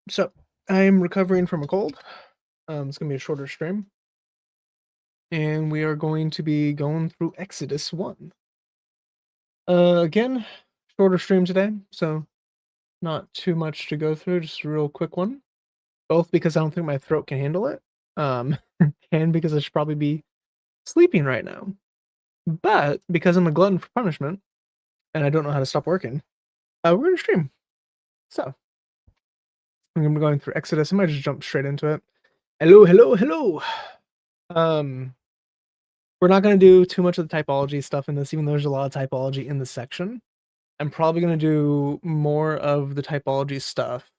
So I'm recovering from a cold. It's gonna be a shorter stream, and we are going to be going through Exodus 1. Again, shorter stream today, so not too much to go through, just a real quick one. Both because I don't think my throat can handle it, um, and because I should probably be sleeping right now. But because I'm a glutton for punishment and I don't know how to stop working, we're gonna stream. So I'm gonna be going through Exodus. I might just jump straight into it. Hello, hello, hello. Um, We're not gonna do too much of the typology stuff in this, even though there's a lot of typology in this section. I'm probably gonna do more of the typology stuff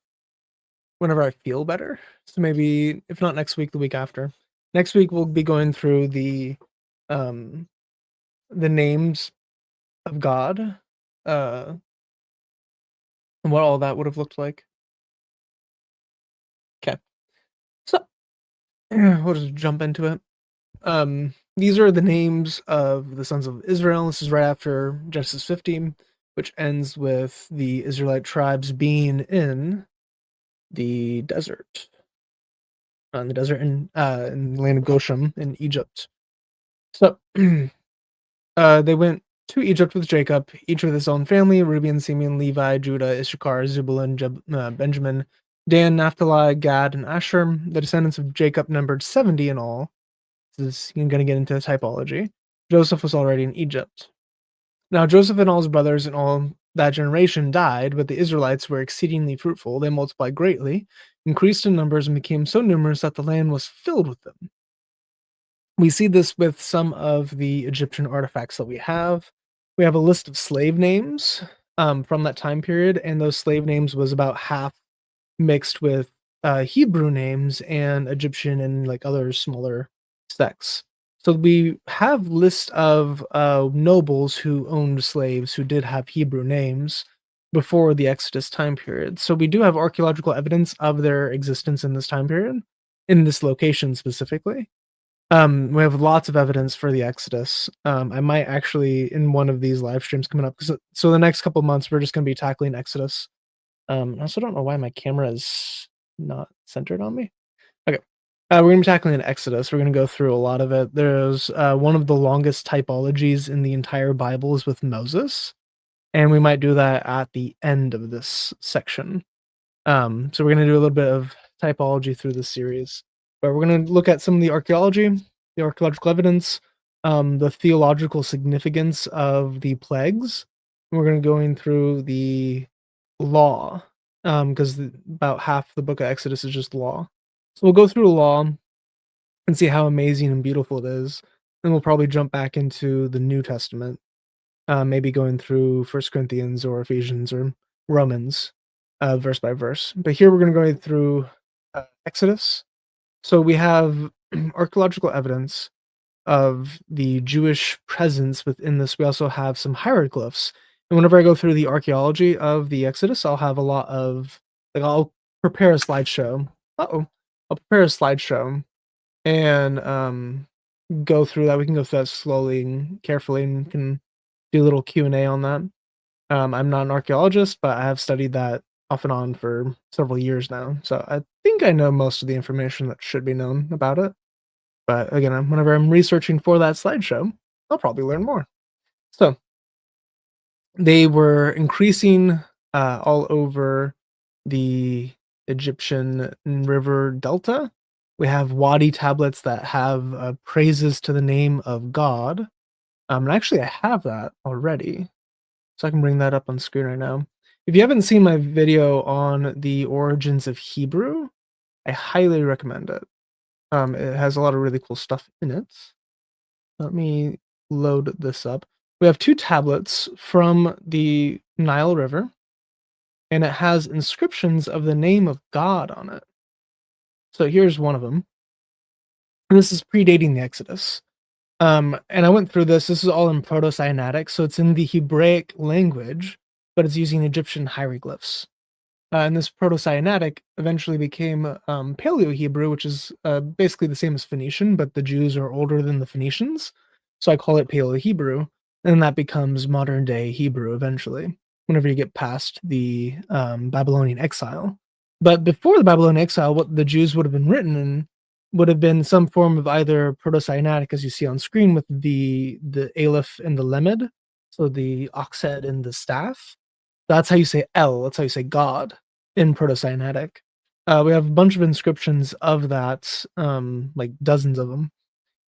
whenever I feel better. So maybe if not next week, the week after. Next week we'll be going through um the names of God, uh, and what all that would have looked like. Okay. So we'll just jump into it. These are the names of the sons of Israel. This is right after Genesis 15, which ends with the Israelite tribes being in the desert, in the land of Goshen in Egypt. So they went to Egypt with Jacob, each with his own family: Reuben, Simeon, Levi, Judah, Issachar, Zebulun, Benjamin, Dan, Naphtali, Gad, and Asher. The descendants of Jacob numbered 70 in all. This is going to get into typology. Joseph was already in Egypt. Now Joseph and all his brothers and all that generation died, but the Israelites were exceedingly fruitful. They multiplied greatly, increased in numbers, and became so numerous that the land was filled with them. We see this with some of the Egyptian artifacts that we have. We have a list of slave names from that time period, and those slave names was about half mixed with Hebrew names and Egyptian and like other smaller sects. So we have list of nobles who owned slaves who did have Hebrew names before the Exodus time period. So we do have archaeological evidence of their existence in this time period, in this location specifically. We have lots of evidence for the Exodus. I might actually in one of these live streams coming up. So the next couple months we're just going to be tackling Exodus. I also don't know why my camera is not centered on me. Okay. We're gonna be tackling an Exodus. We're gonna go through a lot of it. There's one of the longest typologies in the entire Bible is with Moses, and we might do that at the end of this section. So we're gonna do a little bit of typology through this series, but we're gonna look at some of the archaeology, the archaeological evidence, the theological significance of the plagues. And we're gonna going through the law, because about half the book of Exodus is just law. So we'll go through law and see how amazing and beautiful it is. Then we'll probably jump back into the New Testament, maybe going through First Corinthians or Ephesians or Romans, verse by verse. But here we're going to go through Exodus. So we have archaeological evidence of the Jewish presence within this. We also have some hieroglyphs. And whenever I go through the archaeology of the Exodus, I'll have a lot of, like, I'll prepare a slideshow. I'll prepare a slideshow and go through that. We can go through that slowly and carefully, and can do a little Q&A on that. I'm not an archaeologist, but I have studied that off and on for several years now. So I think I know most of the information that should be known about it. But again, whenever I'm researching for that slideshow, I'll probably learn more. So they were increasing all over the Egyptian river delta. We have wadi tablets that have praises to the name of God. And actually, I have that already, so I can bring that up on screen right now. If you haven't seen my video on the origins of Hebrew, I highly recommend it. It has a lot of really cool stuff in it. Let me load this up. We have two tablets from the Nile River, and it has inscriptions of the name of God on it. So here's one of them. And this is predating the Exodus. And I went through this. This is all in Proto-Sinaitic, so it's in the Hebraic language, but it's using Egyptian hieroglyphs. And this Proto-Sinaitic eventually became Paleo-Hebrew, which is basically the same as Phoenician, but the Jews are older than the Phoenicians, so I call it Paleo-Hebrew, and that becomes modern-day Hebrew eventually, whenever you get past the Babylonian exile. But before the Babylonian exile, what the Jews would have been written in would have been some form of either Proto-Sinaitic, as you see on screen, with the aleph and the lamed, so the ox head and the staff. That's how you say El. That's how you say God in Proto-Sinaitic. We have a bunch of inscriptions of that, like dozens of them,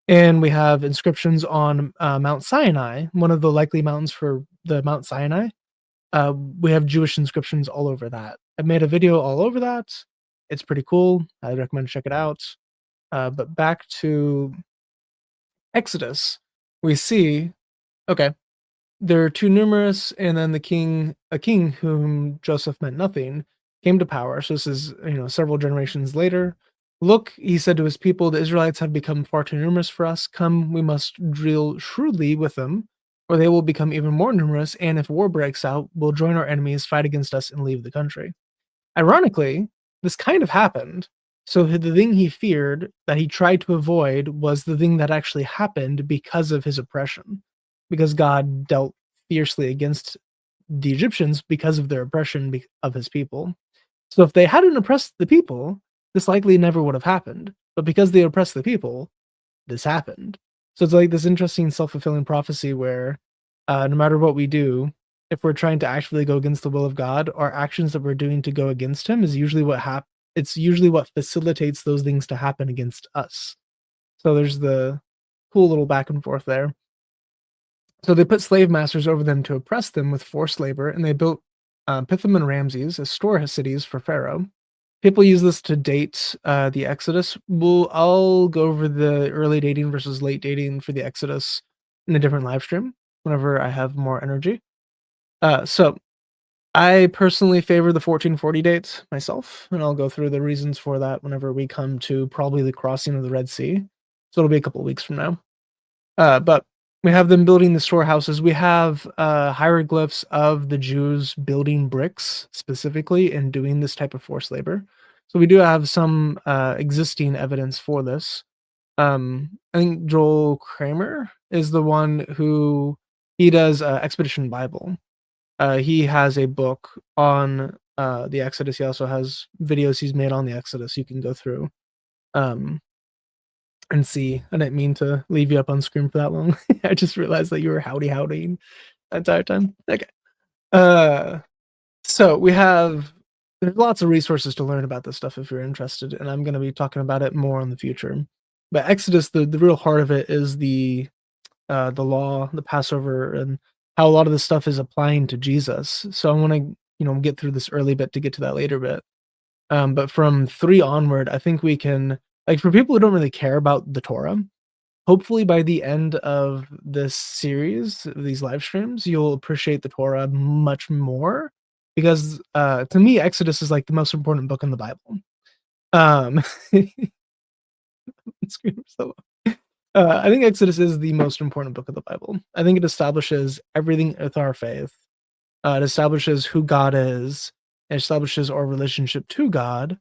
and we have inscriptions on Mount Sinai, one of the likely mountains for the Mount Sinai. We have Jewish inscriptions all over that. I've made a video all over that. It's pretty cool. I recommend check it out. But back to Exodus, we see okay, they're too numerous, and then a king whom Joseph meant nothing, came to power. So this is several generations later. Look, he said to his people, the Israelites have become far too numerous for us. Come, we must deal shrewdly with them, or they will become even more numerous. And if war breaks out, we'll join our enemies, fight against us, and leave the country. Ironically, this kind of happened. So the thing he feared that he tried to avoid was the thing that actually happened because of his oppression, because God dealt fiercely against the Egyptians because of their oppression of his people. So if they hadn't oppressed the people, this likely never would have happened. But because they oppressed the people, this happened. So it's like this interesting self-fulfilling prophecy where no matter what we do, if we're trying to actually go against the will of God, our actions that we're doing to go against him is usually it's usually what facilitates those things to happen against us. So there's the cool little back and forth there. So they put slave masters over them to oppress them with forced labor, and they built Pithom and Ramses as store cities for Pharaoh. People use this to date the Exodus. I'll go over the early dating versus late dating for the Exodus in a different live stream whenever I have more energy. So I personally favor the 1440 date myself, and I'll go through the reasons for that whenever we come to probably the crossing of the Red Sea. So it'll be a couple weeks from now. But we have them building the storehouses. We have hieroglyphs of the Jews building bricks specifically and doing this type of forced labor. So we do have some existing evidence for this. I think Joel Kramer is the one who he does Expedition Bible. He has a book on the Exodus. He also has videos he's made on the Exodus you can go through. And see. I didn't mean to leave you up on screen for that long. I just realized that you were howdying the entire time. Okay. Uh, so there's lots of resources to learn about this stuff if you're interested, and I'm gonna be talking about it more in the future. But Exodus, the real heart of it is the law, the Passover, and how a lot of this stuff is applying to Jesus. So I wanna, get through this early bit to get to that later bit. But from 3 onward, I think we can like, for people who don't really care about the Torah, hopefully by the end of this series, these live streams, you'll appreciate the Torah much more because, to me, Exodus is, like, the most important book in the Bible. Um, scream so I think Exodus is the most important book of the Bible. I think it establishes everything with our faith. It establishes who God is. It establishes our relationship to God,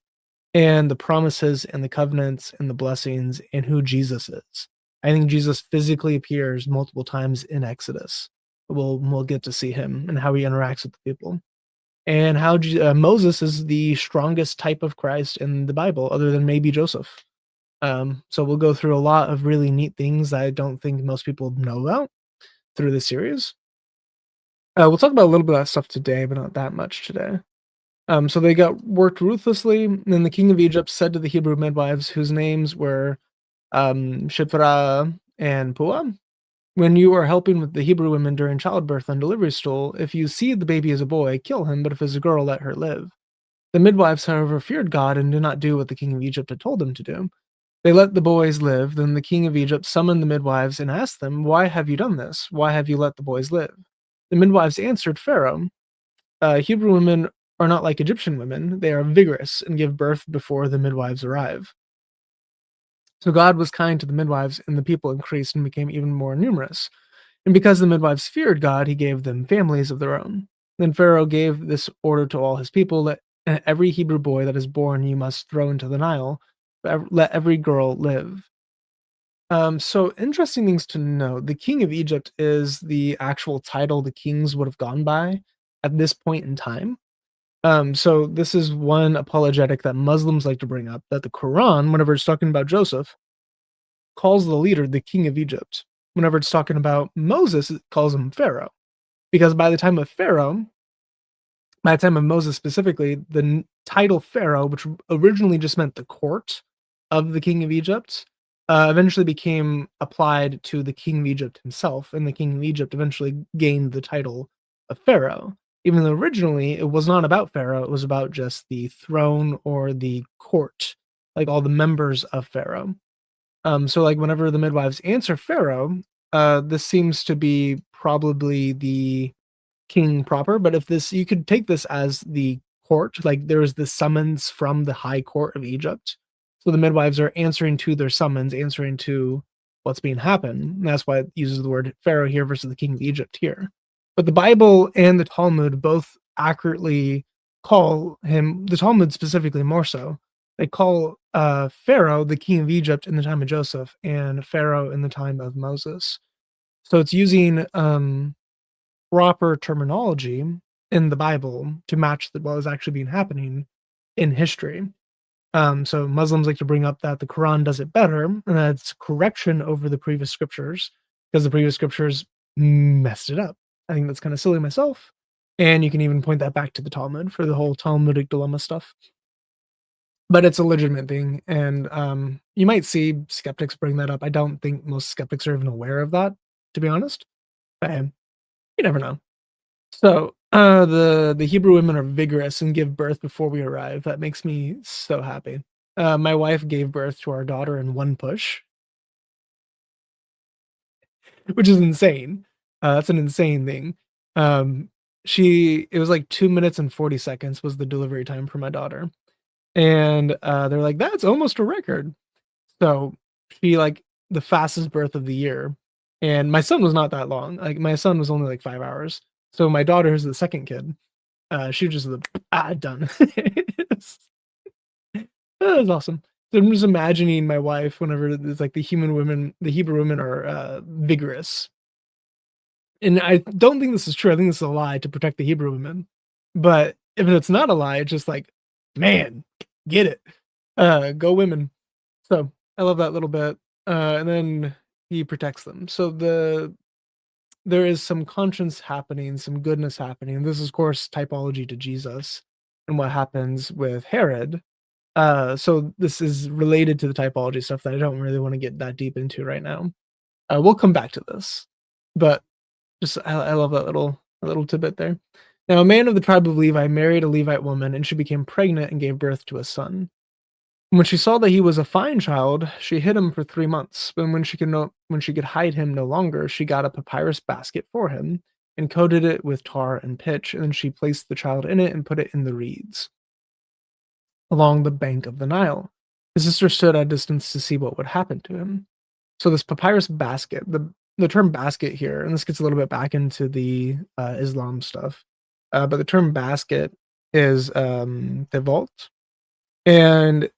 and the promises and the covenants and the blessings and who Jesus is. I think Jesus physically appears multiple times in Exodus. We'll get to see him and how he interacts with the people, and how Moses is the strongest type of Christ in the Bible, other than maybe Joseph. So we'll go through a lot of really neat things that I don't think most people know about through the series. We'll talk about a little bit of that stuff today, but not that much today. So they got worked ruthlessly. Then the king of Egypt said to the Hebrew midwives, whose names were Shiphrah and Puah, when you are helping with the Hebrew women during childbirth and delivery stool, if you see the baby is a boy, kill him, but if it's a girl, let her live. The midwives, however, feared God and did not do what the king of Egypt had told them to do. They let the boys live. Then the king of Egypt summoned the midwives and asked them, why have you done this? Why have you let the boys live? The midwives answered Pharaoh, Hebrew women are not like Egyptian women. They are vigorous and give birth before the midwives arrive. So God was kind to the midwives, and the people increased and became even more numerous. And because the midwives feared God, he gave them families of their own. Then Pharaoh gave this order to all his people: let every Hebrew boy that is born you must throw into the Nile, but let every girl live. So interesting things to know. The king of Egypt is the actual title the kings would have gone by at this point in time. So this is one apologetic that Muslims like to bring up, that the Quran, whenever it's talking about Joseph, calls the leader the king of Egypt. Whenever it's talking about Moses, it calls him Pharaoh. Because by the time of Moses specifically, the title Pharaoh, which originally just meant the court of the king of Egypt, eventually became applied to the king of Egypt himself, and the king of Egypt eventually gained the title of Pharaoh. Even though originally it was not about Pharaoh, it was about just the throne or the court, like all the members of Pharaoh. So like whenever the midwives answer Pharaoh, this seems to be probably the king proper, but if this you could take this as the court, like there's the summons from the high court of Egypt. So the midwives are answering to their summons, answering to what's being happened. And that's why it uses the word Pharaoh here versus the king of Egypt here. But the Bible and the Talmud both accurately call him, the Talmud specifically more so, they call Pharaoh the king of Egypt in the time of Joseph and Pharaoh in the time of Moses. So it's using proper terminology in the Bible to match what was actually being happening in history. So Muslims like to bring up that the Quran does it better, and that's correction over the previous scriptures because the previous scriptures messed it up. I think that's kind of silly myself. And you can even point that back to the Talmud for the whole Talmudic dilemma stuff. But it's a legitimate thing, and you might see skeptics bring that up. I don't think most skeptics are even aware of that, to be honest. But hey, you never know. So, the Hebrew women are vigorous and give birth before we arrive. That makes me so happy. My wife gave birth to our daughter in one push, which is insane. That's an insane thing. Um, it was like 2 minutes and 40 seconds was the delivery time for my daughter, and, they're like, "That's almost a record." So, she, like, the fastest birth of the year, and my son was not that long, like, my son was only, like, 5 hours. So my daughter, who's the 2nd kid, she was just the done. That was awesome. So I'm just imagining my wife whenever it's like the Hebrew women are, vigorous. And I don't think this is true, I think this is a lie to protect the Hebrew women. But if it's not a lie, it's just like, "Man, get it. Go women." So, I love that little bit. And then he protects them. So there is some conscience happening, some goodness happening. This is, of course, typology to Jesus and what happens with Herod. So this is related to the typology stuff that I don't really want to get that deep into right now. We'll come back to this, but just I love that little tidbit there. Now, a man of the tribe of Levi married a Levite woman, and she became pregnant and gave birth to a son. When she saw that he was a fine child, she hid him for 3 months. But when she could hide him no longer, she got a papyrus basket for him and coated it with tar and pitch, and then she placed the child in it and put it in the reeds along the bank of the Nile. His sister stood at a distance to see what would happen to him. So this papyrus basket, the term basket here, and this gets a little bit back into the Islam stuff, but the term basket is the vault, and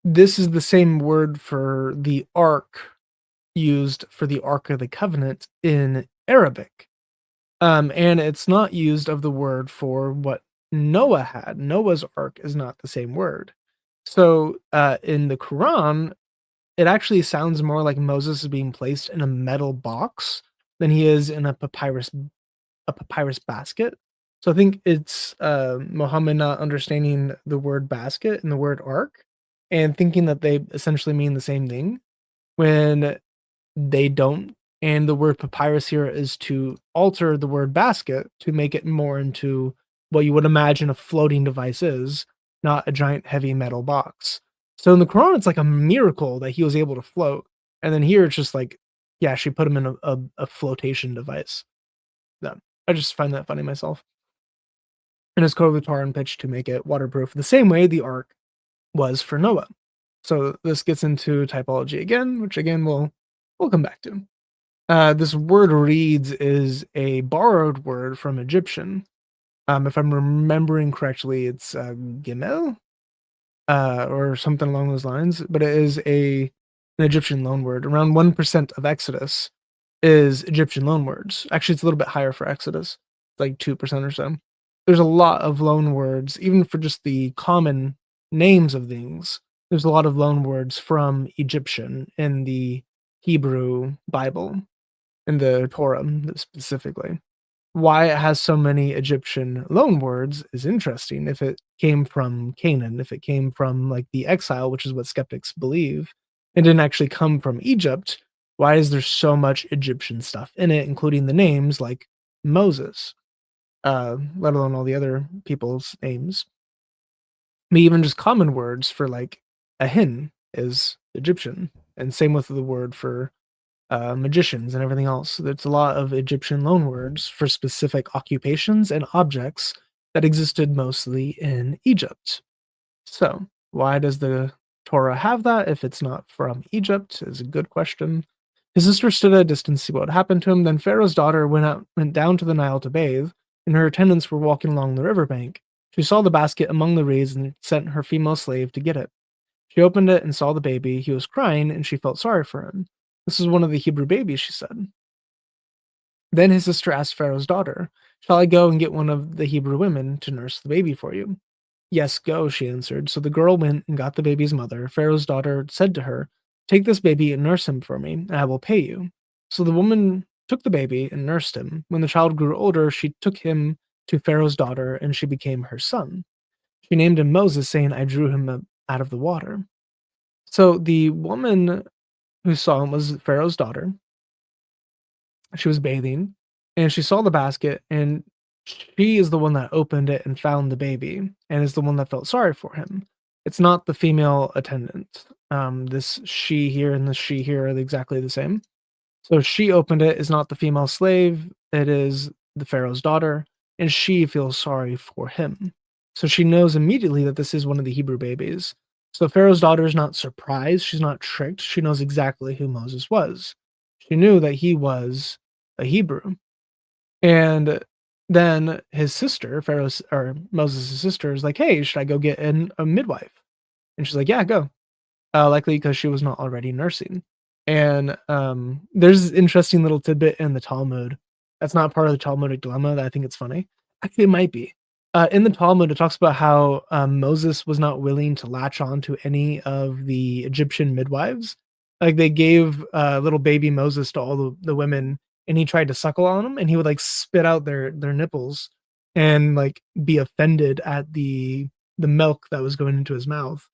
this is the same word for the ark used for the Ark of the Covenant in Arabic. And it's not used of the word for what Noah had. Noah's ark is not the same word. So, in the Quran, it actually sounds more like Moses is being placed in a metal box than he is in a papyrus basket. So I think it's, Muhammad not understanding the word basket and the word ark and thinking that they essentially mean the same thing when they don't. And the word papyrus here is to alter the word basket to make it more into what you would imagine a floating device is, not a giant heavy metal box. So in the Quran, it's like a miracle that he was able to float. And then here it's just like, yeah, she put him in a flotation device. No, I just find that funny myself. And it's coated with tar and pitch to make it waterproof, the same way the ark was for Noah. So this gets into typology again, which again we'll come back to. This word reeds is a borrowed word from Egyptian. If I'm remembering correctly, it's gimel or something along those lines. But it is an Egyptian loan word. Around 1% of Exodus is Egyptian loan words. Actually, it's a little bit higher for Exodus, like 2% or so. there's a lot of loan words, even for just the common names of things. There's a lot of loan words from Egyptian in the Hebrew Bible, in the Torah specifically. Why it has so many Egyptian loan words is interesting. If it came from Canaan, if it came from like the exile, which is what skeptics believe, and didn't actually come from Egypt, why is there so much Egyptian stuff in it, including the names like Moses, let alone all the other people's names? I mean, even just common words for like a hin is Egyptian, and same with the word for magicians and everything else. There's a lot of Egyptian loanwords for specific occupations and objects that existed mostly in Egypt. So, why does the Torah have that if it's not from Egypt? Is a good question. His sister stood at a distance to see what happened to him. Then Pharaoh's daughter went down to the Nile to bathe, and her attendants were walking along the riverbank. She saw the basket among the reeds and sent her female slave to get it. She opened it and saw the baby. He was crying, and she felt sorry for him. This is one of the Hebrew babies, she said. Then his sister asked Pharaoh's daughter, "Shall I go and get one of the Hebrew women to nurse the baby for you?" "Yes, go," she answered. So the girl went and got the baby's mother. Pharaoh's daughter said to her, "Take this baby and nurse him for me, and I will pay you." So the woman took the baby and nursed him. When the child grew older, she took him to Pharaoh's daughter, and she became her son. She named him Moses, saying, "I drew him out of the water." So the woman who saw him was Pharaoh's daughter. She was bathing, and she saw the basket, and she is the one that opened it and found the baby, and is the one that felt sorry for him. It's not the female attendant. This she here and this she here are exactly the same. So she opened it is not the female slave, it is the Pharaoh's daughter, and she feels sorry for him. So she knows immediately that this is one of the Hebrew babies. So Pharaoh's daughter is not surprised, she's not tricked, she knows exactly who Moses was. She knew that he was a Hebrew. And then his sister, Pharaoh's or Moses' sister, is like, "Hey, should I go get a midwife?" And she's like, "Yeah, go." Likely because she was not already nursing. And, there's an interesting little tidbit in the Talmud that's not part of the Talmudic dilemma that I think it's funny. Actually, it might be. In the Talmud, it talks about how, Moses was not willing to latch on to any of the Egyptian midwives. Like, they gave, little baby Moses to all the women, and he tried to suckle on them, and he would, like, spit out their nipples and, like, be offended at the milk that was going into his mouth.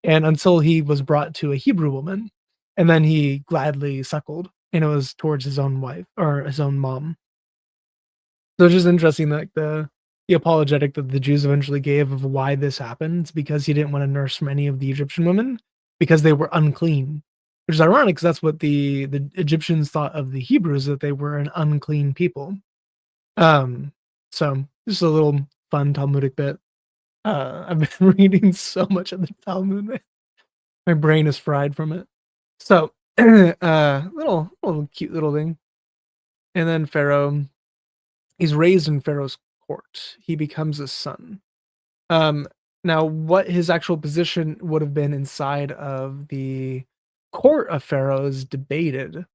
And until he was brought to a Hebrew woman, and then he gladly suckled, and it was towards his own wife or his own mom. So it's just interesting, like, the apologetic that the Jews eventually gave of why this happened. It's because he didn't wanna nurse from any of the Egyptian women because they were unclean, which is ironic because that's what the Egyptians thought of the Hebrews, that they were an unclean people. Um, so just a little fun Talmudic bit. I've been reading so much of the Talmud, man. My brain is fried from it. So, little cute little thing. And then Pharaoh, he's raised in Pharaoh's court. He becomes a son. Um, Now what his actual position would have been inside of the court of Pharaoh is debated.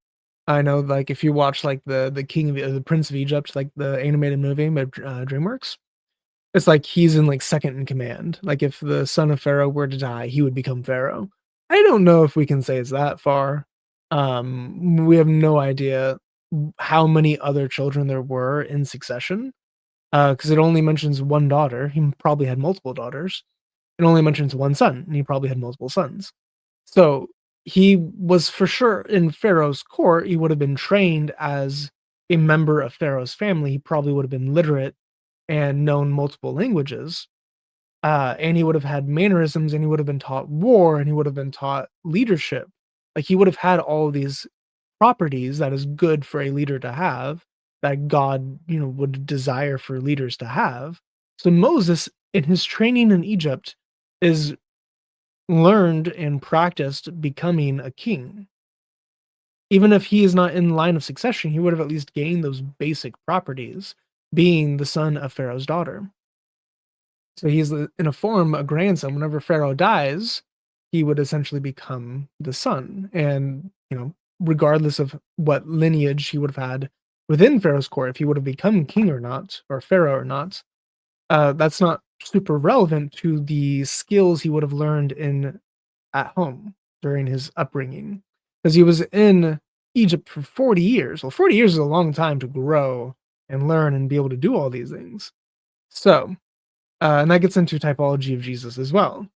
I know, like, if you watch, like, the King of the Prince of Egypt, like, the animated movie by, DreamWorks, it's like he's in, like, second in command. Like, if the son of Pharaoh were to die, he would become Pharaoh. I don't know if we can say it's that far. We have no idea how many other children there were in succession, because it only mentions 1 daughter. He probably had multiple daughters. It only mentions 1 son, and he probably had multiple sons. So, he was for sure in Pharaoh's court. He would have been trained as a member of Pharaoh's family. He probably would have been literate and known multiple languages, and he would have had mannerisms, and he would have been taught war, and he would have been taught leadership. Like, he would have had all of these properties that is good for a leader to have, that God, would desire for leaders to have. So Moses, in his training in Egypt, is learned and practiced becoming a king. Even if he is not in line of succession, he would have at least gained those basic properties, being the son of Pharaoh's daughter. So he's in a form a grandson. Whenever Pharaoh dies, he would essentially become the son, and regardless of what lineage he would have had within Pharaoh's court, if he would have become king or not, or pharaoh or not, that's not super relevant to the skills he would have learned in at home during his upbringing, because he was in Egypt for 40 years. Well, 40 years is a long time to grow and learn and be able to do all these things. So, and that gets into typology of Jesus as well.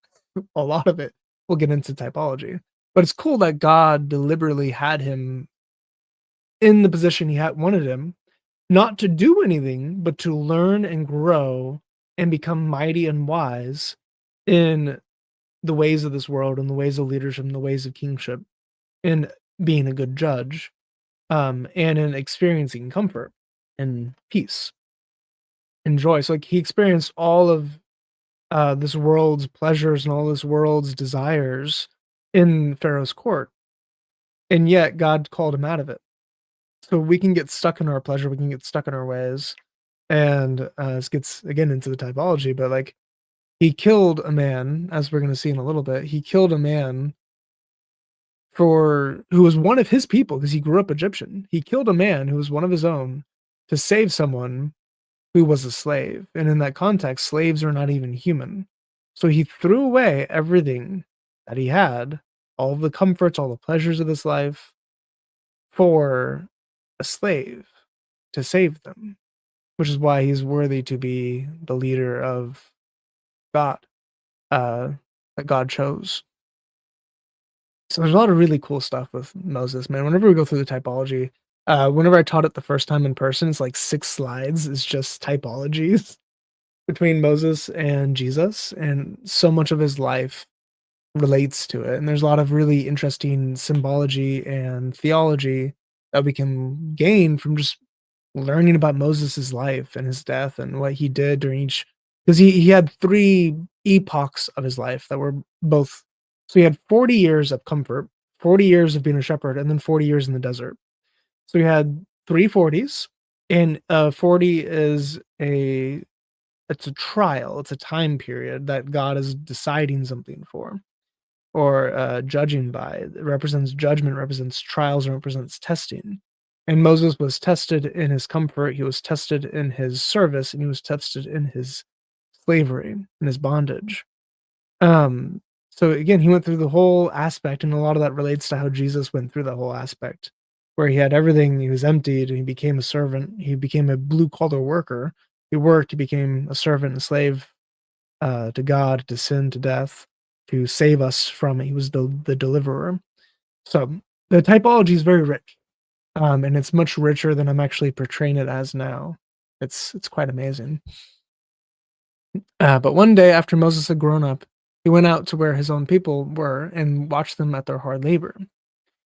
A lot of it will get into typology. But it's cool that God deliberately had him in the position he had wanted him, not to do anything, but to learn and grow and become mighty and wise in the ways of this world and the ways of leadership and the ways of kingship and being a good judge, and in experiencing comfort and peace and joy. So like he experienced all of this world's pleasures and all this world's desires in Pharaoh's court, and yet God called him out of it. So we can get stuck in our pleasure, we can get stuck in our ways, and this gets again into the typology, but like he killed a man, as we're going to see in a little bit. He killed a man for who was one of his people because he grew up Egyptian. He killed a man who was one of his own to save someone who was a slave. And in that context, slaves are not even human. So he threw away everything that he had, all of the comforts, all the pleasures of this life for a slave to save them, which is why he's worthy to be the leader of God, uh, that God chose. So there's a lot of really cool stuff with Moses, man. Whenever we go through the typology, whenever I taught it the first time in person, it's like 6 slides is just typologies between Moses and Jesus, and so much of his life relates to it. And there's a lot of really interesting symbology and theology that we can gain from just learning about Moses's life and his death and what he did during each, because he had 3 epochs of his life that were both, so he had 40 years of comfort, 40 years of being a shepherd, and then 40 years in the desert. So he had 3 40s, and 40 is a it's a trial, it's a time period that God is deciding something for or judging by. It represents judgment, represents trials, and represents testing. And Moses was tested in his comfort, he was tested in his service, and he was tested in his slavery, in his bondage. Um, so again, he went through the whole aspect, and a lot of that relates to how Jesus went through that whole aspect, where he had everything, he was emptied, and he became a servant, he became a blue collar worker. He worked, he became a servant and slave to God, to sin, to death, to save us from it. He was the deliverer. So the typology is very rich, and it's much richer than I'm actually portraying it as now. It's quite amazing. But one day after Moses had grown up, he went out to where his own people were and watched them at their hard labor.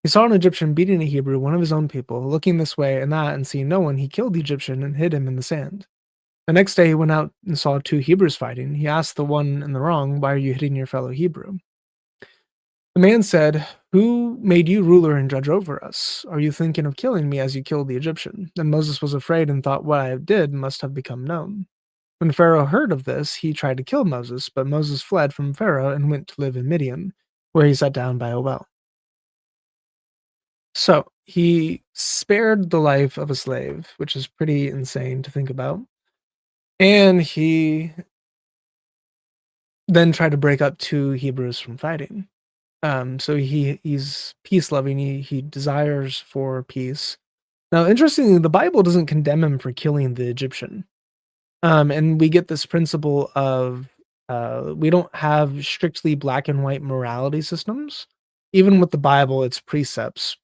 He saw an Egyptian beating a Hebrew, one of his own people. Looking this way and that and seeing no one, he killed the Egyptian and hid him in the sand. The next day he went out and saw 2 Hebrews fighting. He asked the one in the wrong, "Why are you hitting your fellow Hebrew?" The man said, "Who made you ruler and judge over us? Are you thinking of killing me as you killed the Egyptian?" Then Moses was afraid and thought, "What I did must have become known." When Pharaoh heard of this, he tried to kill Moses, but Moses fled from Pharaoh and went to live in Midian, where he sat down by a well. So he spared the life of a slave, which is pretty insane to think about. And he then tried to break up 2 Hebrews from fighting. So he's peace loving. He desires for peace. Now, interestingly, the Bible doesn't condemn him for killing the Egyptian. And we get this principle of we don't have strictly black and white morality systems. Even with the Bible, its precepts,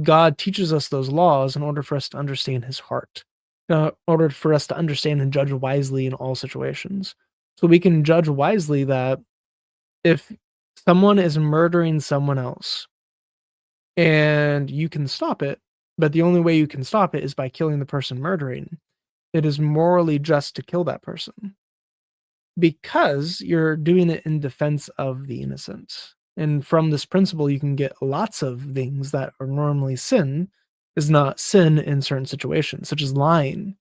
God teaches us those laws in order for us to understand His heart, in order for us to understand and judge wisely in all situations. So we can judge wisely that if someone is murdering someone else and you can stop it, but the only way you can stop it is by killing the person murdering, it is morally just to kill that person because you're doing it in defense of the innocent. And from this principle, you can get lots of things that are normally sin is not sin in certain situations, such as lying.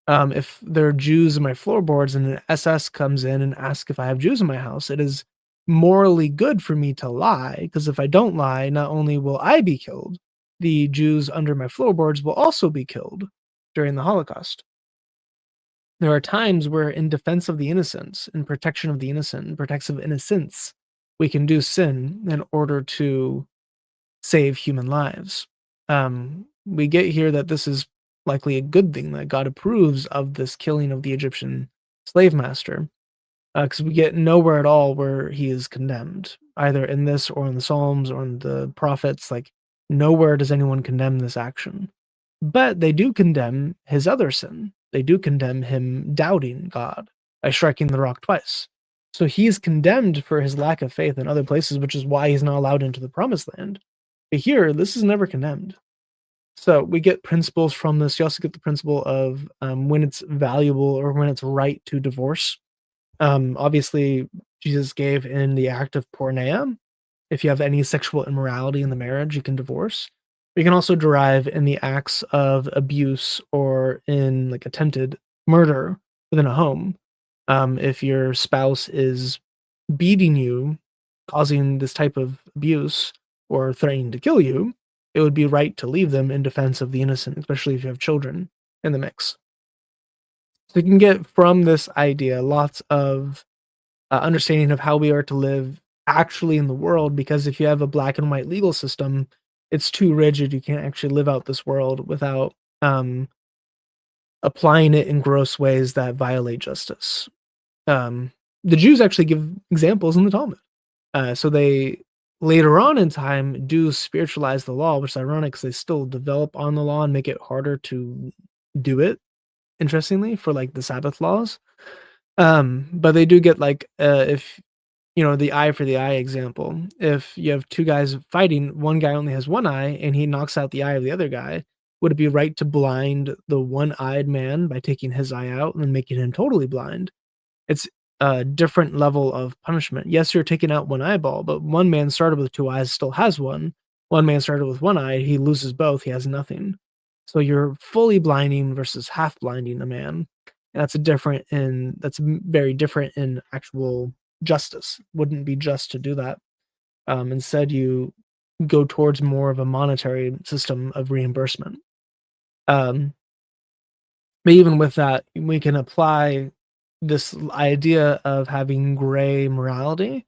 If there are Jews in my floorboards and an SS comes in and asks if I have Jews in my house, it is morally good for me to lie because if I don't lie, not only will I be killed, the Jews under my floorboards will also be killed during the Holocaust. There are times where in defense of the innocent, in protection of the innocent, in protection of innocence, we can do sin in order to save human lives. We get here that this is likely a good thing, that God approves of this killing of the Egyptian slave master, because we get nowhere at all where he is condemned, either in this or in the Psalms or in the prophets. Like, nowhere does anyone condemn this action. But they do condemn his other sin. They do condemn him doubting God by striking the rock twice. So he is condemned for his lack of faith in other places, which is why he's not allowed into the promised land. But here, this is never condemned. So we get principles from this. You also get the principle of when it's valuable or when it's right to divorce. Obviously, Jesus gave in the act of porneia. If you have any sexual immorality in the marriage, you can divorce. You can also derive in the acts of abuse or in like attempted murder within a home. If your spouse is beating you, causing this type of abuse, or threatening to kill you, it would be right to leave them in defense of the innocent, especially if you have children in the mix. So you can get from this idea lots of understanding of how we are to live actually in the world, because if you have a black and white legal system, it's too rigid. You can't actually live out this world without applying it in gross ways that violate justice. The Jews actually give examples in the Talmud. So they later on in time do spiritualize the law, which is ironic because they still develop on the law and make it harder to do it, interestingly, for like the Sabbath laws. But they do get like if the eye for the eye example. If you have two guys fighting, one guy only has one eye and he knocks out the eye of the other guy, would it be right to blind the one-eyed man by taking his eye out and then making him totally blind? It's a different level of punishment. Yes, you're taking out one eyeball, but one man started with two eyes, still has one. One man started with one eye, he loses both, he has nothing. So you're fully blinding versus half blinding a man. That's very different in actual justice. Wouldn't be just to do that. Instead, you go towards more of a monetary system of reimbursement. Um, but even with that, we can apply this idea of having gray morality,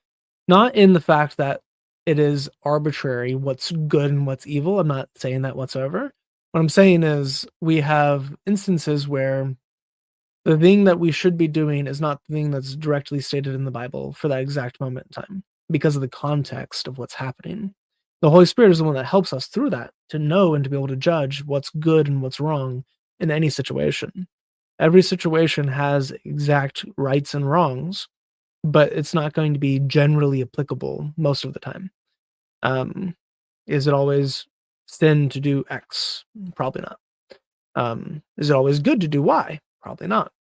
not in the fact that it is arbitrary what's good and what's evil. I'm not saying that whatsoever. What I'm saying is we have instances where the thing that we should be doing is not the thing that's directly stated in the Bible for that exact moment in time because of the context of what's happening. The Holy Spirit is the one that helps us through that to know and to be able to judge what's good and what's wrong in any situation. Every situation has exact rights and wrongs, but it's not going to be generally applicable most of the time. Um, is it always sin to do X? Probably not. Is it always good to do Y? Probably not.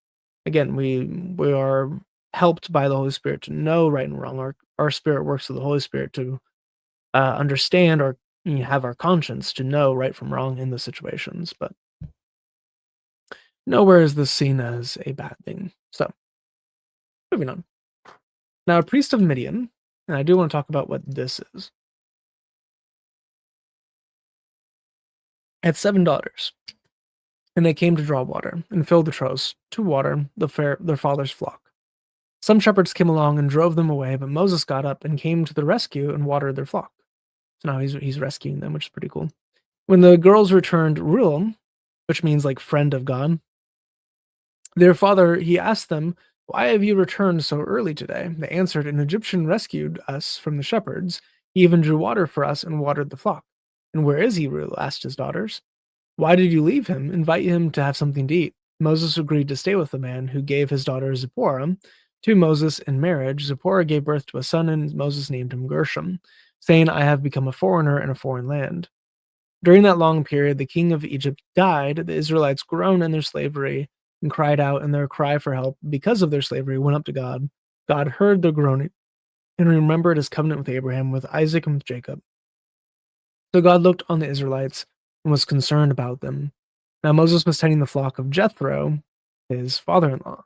Again, we are helped by the Holy Spirit to know right and wrong. Our spirit works with the Holy Spirit to understand or have our conscience to know right from wrong in those situations. But nowhere is this seen as a bad thing. So, moving on. Now, a priest of Midian, and I do want to talk about what this is, had 7 daughters, and they came to draw water and filled the troughs to water their father's flock. Some shepherds came along and drove them away, but Moses got up and came to the rescue and watered their flock. So now he's rescuing them, which is pretty cool. When the girls returned Ruel, which means like friend of God, their father, he asked them, "Why have you returned so early today?" They answered, "An Egyptian rescued us from the shepherds. He even drew water for us and watered the flock." "And where is he?" Ruel asked his daughters. "Why did you leave him? Invite him to have something to eat." Moses agreed to stay with the man who gave his daughter Zipporah to Moses in marriage. Zipporah gave birth to a son, and Moses named him Gershom, saying, "I have become a foreigner in a foreign land." During that long period, the king of Egypt died. The Israelites groaned in their slavery and cried out, and their cry for help because of their slavery went up to God. God heard their groaning and remembered his covenant with Abraham, with Isaac, and with Jacob. So God looked on the Israelites and was concerned about them. Now Moses was tending the flock of Jethro, his father-in-law.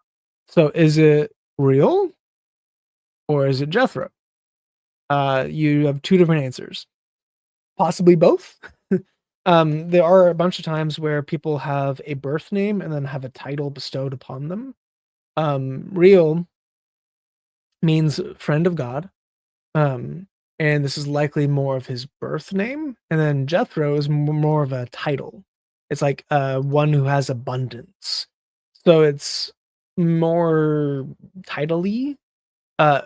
So is it real or is it Jethro? You have two different answers. Possibly both. There are a bunch of times where people have a birth name and then have a title bestowed upon them. Real means friend of God. Um, and this is likely more of his birth name, and then Jethro is more of a title. It's like, one who has abundance. So it's more title-y.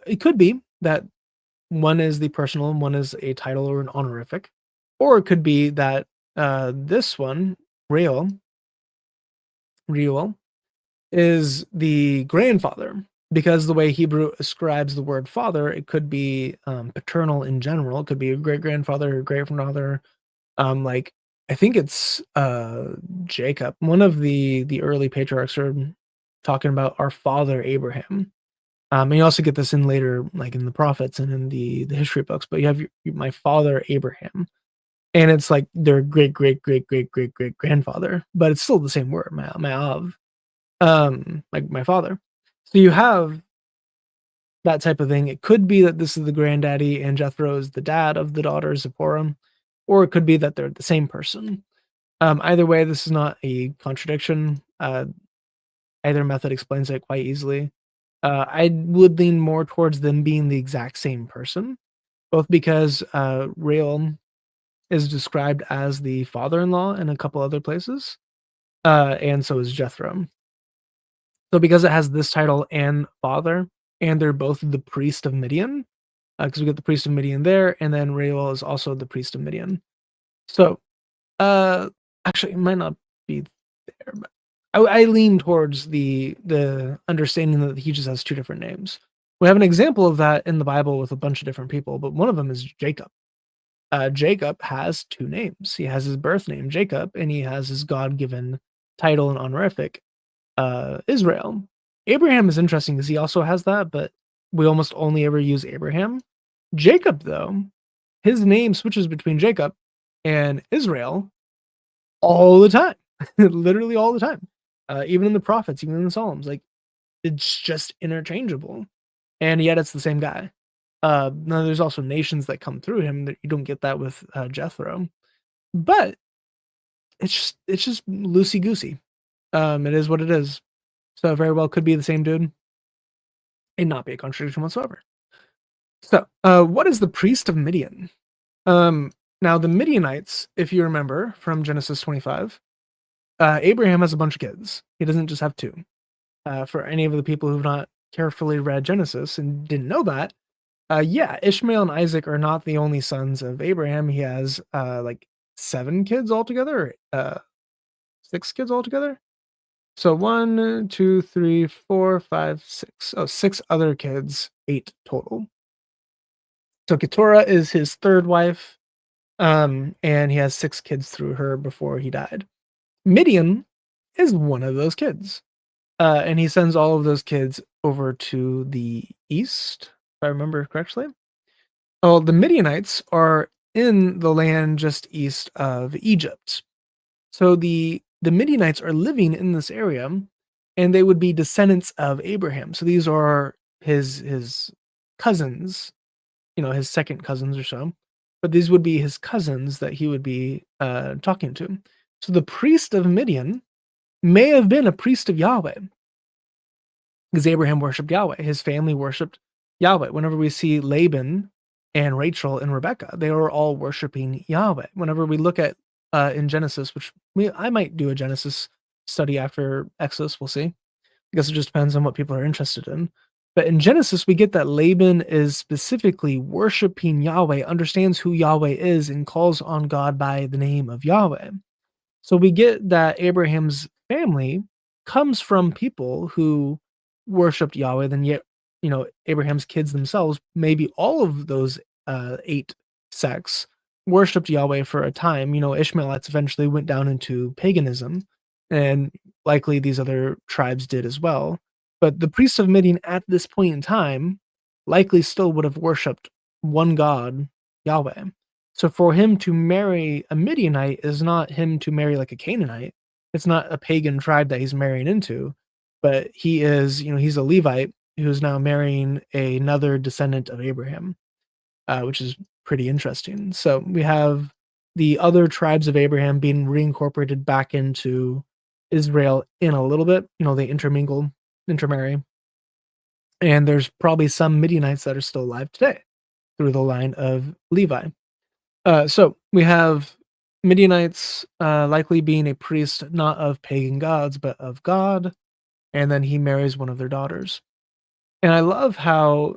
It could be that one is the personal and one is a title or an honorific, or it could be that, this one, Reuel Reuel, is the grandfather, because the way Hebrew ascribes the word father, it could be, paternal in general. It could be a great-grandfather or great-grandfather. Like, I think it's, Jacob. One of the early patriarchs are talking about our father Abraham. And you also get this in later, like, in the prophets and in the history books, but you have my father Abraham, and it's like their great-great-great-great-great-great-grandfather, but it's still the same word, my av. Like my father. So you have that type of thing. It could be that this is the granddaddy and Jethro is the dad of the daughter Zipporah, or it could be that they're the same person. Either way, this is not a contradiction. Either method explains it quite easily. I would lean more towards them being the exact same person, both because Rael is described as the father-in-law in a couple other places, and so is Jethro. So because it has this title and father, and they're both the priest of Midian, because we get the priest of Midian there, and then Reuel is also the priest of Midian. So, uh, actually, it might not be there, but I lean towards the understanding that he just has two different names. We have an example of that in the Bible with a bunch of different people, but one of them is Jacob. Jacob has two names. He has his birth name, Jacob, and he has his God-given title and honorific, Israel. Abraham is interesting because he also has that, but we almost only ever use Abraham. Jacob, though, his name switches between Jacob and Israel all the time, literally all the time. Even in the prophets, even in the Psalms, like it's just interchangeable, and yet it's the same guy. Now there's also nations that come through him that you don't get that with Jethro, but it's just loosey goosey. It is what it is. So very well could be the same dude and not be a contradiction whatsoever. So, what is the priest of Midian? Um, Now the Midianites, if you remember from Genesis 25, Abraham has a bunch of kids. He doesn't just have two. For any of the people who've not carefully read Genesis and didn't know that, yeah, Ishmael and Isaac are not the only sons of Abraham. He has like seven kids altogether, six kids altogether. So one, two, three, four, five, six. Oh, six other kids, eight total. So Keturah is his third wife, and he has six kids through her before he died. Midian is one of those kids, and he sends all of those kids over to the east, if I remember correctly. Oh, the Midianites are in the land just east of Egypt. So the Midianites are living in this area, and they would be descendants of Abraham. So these are his cousins, his second cousins or so. But these would be his cousins that he would be talking to. So the priest of Midian may have been a priest of Yahweh, because Abraham worshipped Yahweh. His family worshipped Yahweh. Whenever we see Laban and Rachel and Rebecca, they are all worshiping Yahweh. Whenever we look at in Genesis, which I might do a Genesis study after Exodus, we'll see. I guess it just depends on what people are interested in. But in Genesis, we get that Laban is specifically worshiping Yahweh, understands who Yahweh is, and calls on God by the name of Yahweh. So we get that Abraham's family comes from people who worshiped Yahweh, then yet, Abraham's kids themselves, maybe all of those eight sects worshiped Yahweh for a time. Ishmaelites eventually went down into paganism, and likely these other tribes did as well. But the priests of Midian at this point in time likely still would have worshipped one God, Yahweh. So for him to marry a Midianite is not him to marry like a Canaanite. It's not a pagan tribe that he's marrying into, but he is, he's a Levite who's now marrying another descendant of Abraham, which is pretty interesting. So we have the other tribes of Abraham being reincorporated back into Israel in a little bit. They intermarry, and there's probably some Midianites that are still alive today through the line of Levi. So we have Midianites likely being a priest not of pagan gods but of God, and then he marries one of their daughters. And I love how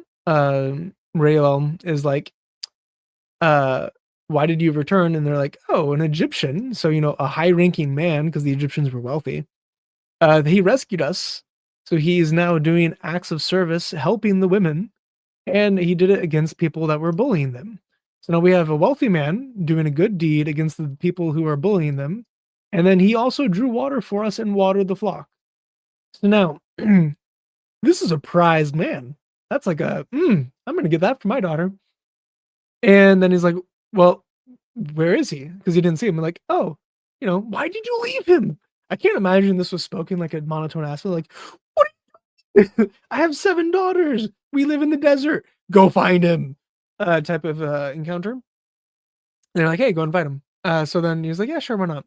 Reuel is like, uh, "Why did you return?" And they're like, "Oh, an Egyptian, so a high-ranking man, because the Egyptians were wealthy. He rescued us, so he is now doing acts of service, helping the women, and he did it against people that were bullying them. So now we have a wealthy man doing a good deed against the people who are bullying them, and then he also drew water for us and watered the flock. So now this is a prized man. That's like I'm gonna get that for my daughter." And then he's like, "Well, where is he?" Because he didn't see him. I'm like, "Oh, why did you leave him?" I can't imagine this was spoken like a monotone accent, like, "What I have 7 daughters. We live in the desert. Go find him." Type of, encounter. They're like, "Hey, go invite him." So then he was like, "Yeah, sure, why not?"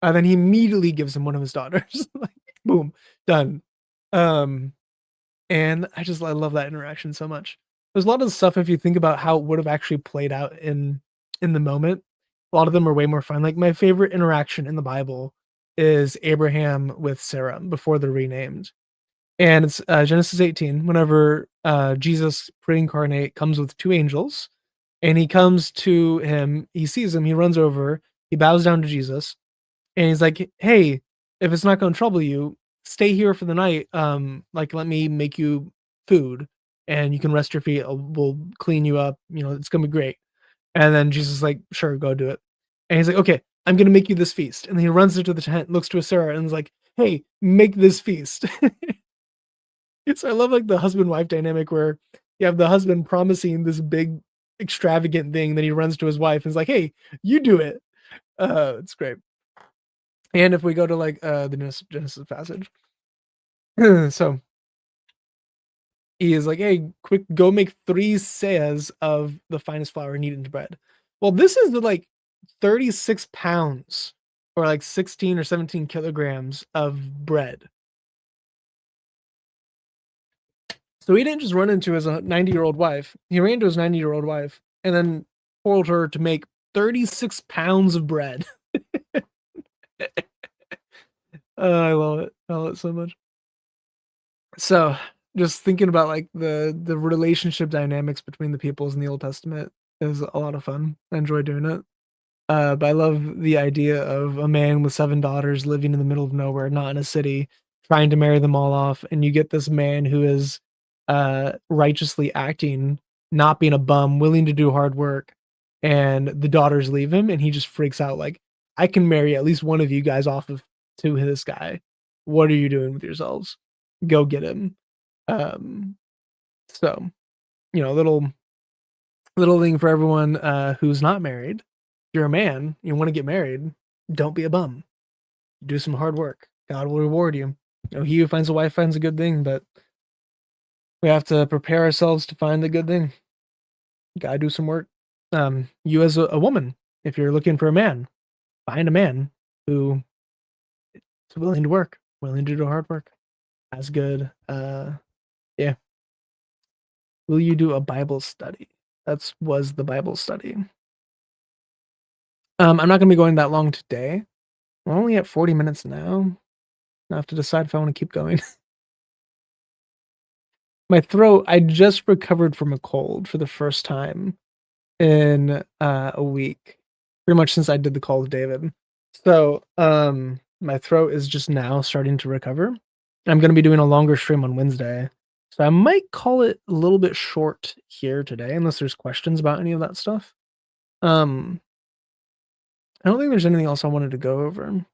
Then he immediately gives him one of his daughters. Like, boom, done. Um, and I love that interaction so much. There's a lot of stuff if you think about how it would have actually played out in the moment. A lot of them are way more fun. Like, my favorite interaction in the Bible is Abraham with Sarah before they're renamed. And it's, Genesis 18, whenever, Jesus pre-incarnate comes with 2 angels, and he comes to him, he sees him, he runs over, he bows down to Jesus, and he's like, "Hey, if it's not gonna trouble you, stay here for the night, like, let me make you food, and you can rest your feet, we'll clean you up, it's gonna be great." And then Jesus is like, "Sure, go do it." And he's like, "Okay, I'm gonna make you this feast." And then he runs into the tent, looks to Sarah, and is like, "Hey, make this feast." So I love, like, the husband-wife dynamic where you have the husband promising this big extravagant thing, then he runs to his wife and is like, "Hey, you do it." It's great. And if we go to, like, the Genesis passage, so he is like, "Hey, quick, go make 3 seahs of the finest flour and knead it into bread." Well, this is the, like, 36 pounds or, like, 16 or 17 kilograms of bread. So he didn't just run into his 90-year-old wife. He ran to his 90-year-old wife and then told her to make 36 pounds of bread. I love it. I love it so much. So, just thinking about, like, the relationship dynamics between the peoples in the Old Testament is a lot of fun. I enjoy doing it. But I love the idea of a man with 7 daughters living in the middle of nowhere, not in a city, trying to marry them all off, and you get this man who is, righteously acting, not being a bum, willing to do hard work, and the daughters leave him, and he just freaks out like, "I can marry at least one of you guys off of to this guy. What are you doing with yourselves? Go get him." Um, so, little thing for everyone, who's not married. If you're a man, you wanna get married, don't be a bum. Do some hard work. God will reward you. He who finds a wife finds a good thing, but we have to prepare ourselves to find the good thing. Gotta do some work. You as a woman, if you're looking for a man, find a man who is willing to work, willing to do hard work. That's good. Yeah. Will you do a Bible study? That's was the Bible study. I'm not gonna be going that long today. We're only at 40 minutes now. I have to decide if I wanna keep going. My throat, I just recovered from a cold for the first time in, a week, pretty much since I did the call with David. So, my throat is just now starting to recover. I'm gonna be doing a longer stream on Wednesday, so I might call it a little bit short here today unless there's questions about any of that stuff. Um, I don't think there's anything else I wanted to go over.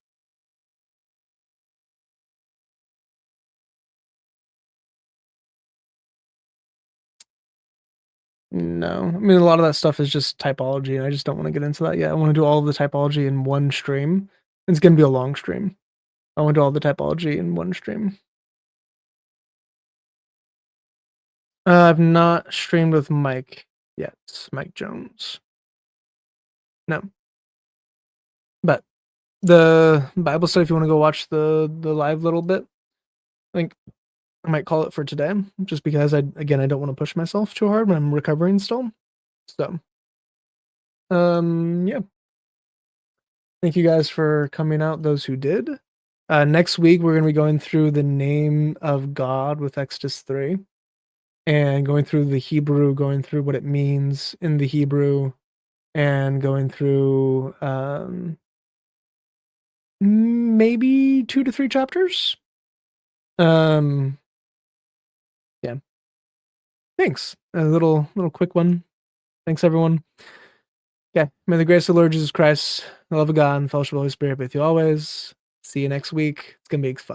No. I mean, a lot of that stuff is just typology, and I just don't wanna get into that yet. I wanna do all of the typology in one stream. It's gonna be a long stream. I wanna do all the typology in one stream. I've not streamed with Mike yet, Mike Jones. No. the Bible study, if you wanna go watch the live little bit, I think I might call it for today, just because I don't wanna push myself too hard when I'm recovering still. So, yeah. Thank you guys for coming out, those who did. Next week, we're gonna be going through the name of God with Exodus 3, and going through the Hebrew, going through what it means in the Hebrew, and going through, maybe 2 to 3 chapters? Um, yeah. Thanks. A little quick one. Thanks, everyone. Yeah. May the grace of the Lord Jesus Christ, the love of God, and fellowship of the Holy Spirit be with you always. See you next week. It's gonna be fun.